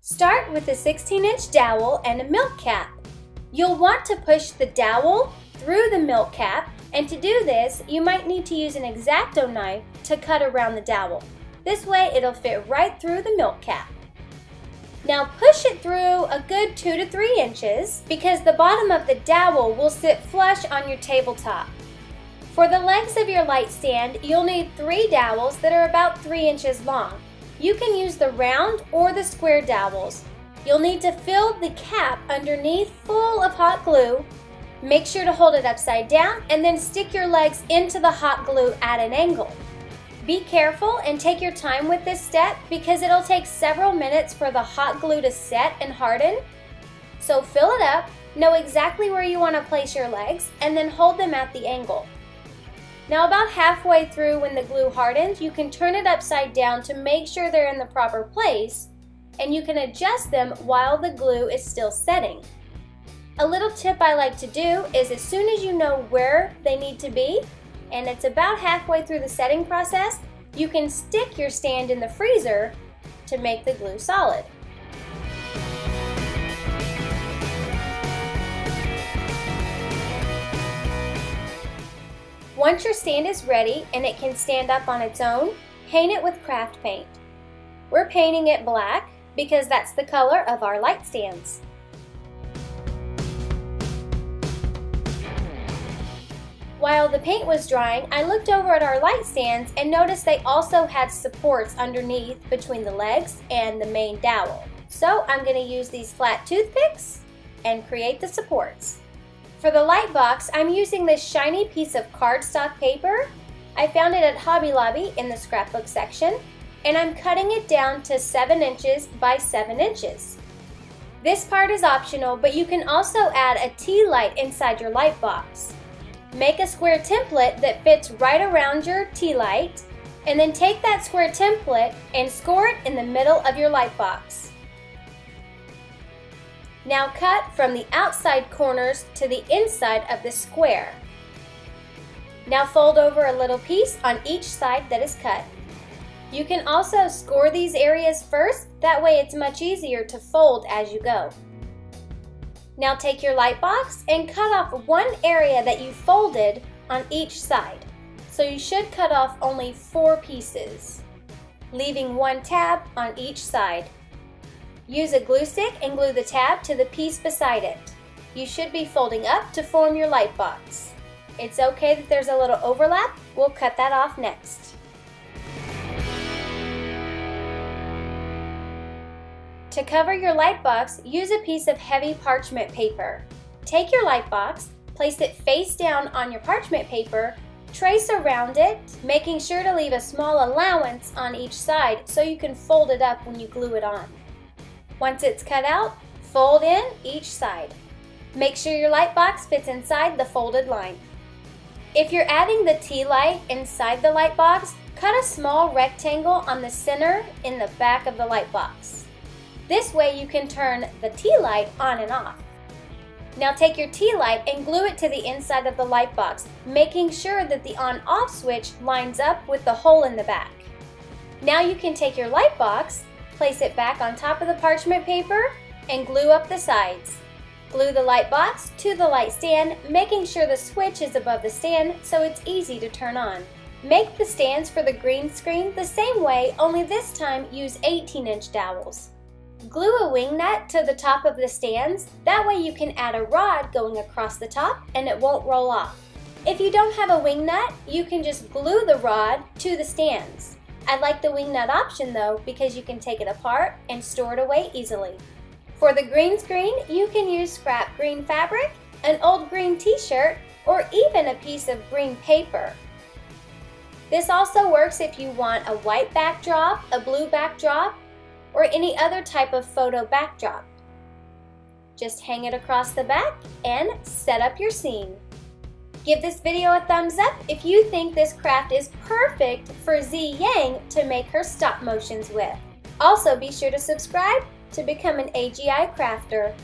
Start with a 16-inch dowel and a milk cap. You'll want to push the dowel through the milk cap, and to do this, you might need to use an X-Acto knife to cut around the dowel. This way it'll fit right through the milk cap. Now push it through a good 2 to 3 inches because the bottom of the dowel will sit flush on your tabletop. For the legs of your light stand, you'll need 3 dowels that are about 3 inches long. You can use the round or the square dowels. You'll need to fill the cap underneath full of hot glue. Make sure to hold it upside down and then stick your legs into the hot glue at an angle. Be careful and take your time with this step because it'll take several minutes for the hot glue to set and harden. So fill it up, know exactly where you want to place your legs, and then hold them at the angle. Now about halfway through when the glue hardens, you can turn it upside down to make sure they're in the proper place, and you can adjust them while the glue is still setting. A little tip I like to do is as soon as you know where they need to be, and it's about halfway through the setting process, you can stick your stand in the freezer to make the glue solid. Once your stand is ready and it can stand up on its own, paint it with craft paint. We're painting it black because that's the color of our light stands. While the paint was drying, I looked over at our light stands and noticed they also had supports underneath between the legs and the main dowel. So I'm going to use these flat toothpicks and create the supports. For the light box, I'm using this shiny piece of cardstock paper. I found it at Hobby Lobby in the scrapbook section, and I'm cutting it down to 7 inches by 7 inches. This part is optional, but you can also add a tea light inside your light box. Make a square template that fits right around your tea light, and then take that square template and score it in the middle of your light box. Now cut from the outside corners to the inside of the square. Now fold over a little piece on each side that is cut. You can also score these areas first, that way it's much easier to fold as you go. Now take your light box and cut off one area that you folded on each side. So you should cut off only 4 pieces, leaving 1 tab on each side. Use a glue stick and glue the tab to the piece beside it. You should be folding up to form your light box. It's okay that there's a little overlap. We'll cut that off next. To cover your light box, use a piece of heavy parchment paper. Take your light box, place it face down on your parchment paper, trace around it, making sure to leave a small allowance on each side so you can fold it up when you glue it on. Once it's cut out, fold in each side. Make sure your light box fits inside the folded line. If you're adding the tea light inside the light box, cut a small rectangle on the center in the back of the light box. This way you can turn the tea light on and off. Now take your tea light and glue it to the inside of the light box, making sure that the on-off switch lines up with the hole in the back. Now you can take your light box, place it back on top of the parchment paper, and glue up the sides. Glue the light box to the light stand, making sure the switch is above the stand so it's easy to turn on. Make the stands for the green screen the same way, only this time use 18-inch dowels. Glue a wing nut to the top of the stands, that way you can add a rod going across the top and it won't roll off. If you don't have a wing nut, you can just glue the rod to the stands. I like the wing nut option though because you can take it apart and store it away easily. For the green screen, you can use scrap green fabric, an old green t-shirt, or even a piece of green paper. This also works if you want a white backdrop, a blue backdrop, or any other type of photo backdrop. Just hang it across the back and set up your scene. Give this video a thumbs up if you think this craft is perfect for Zi Yang to make her stop motions with. Also be sure to subscribe to become an AGI crafter.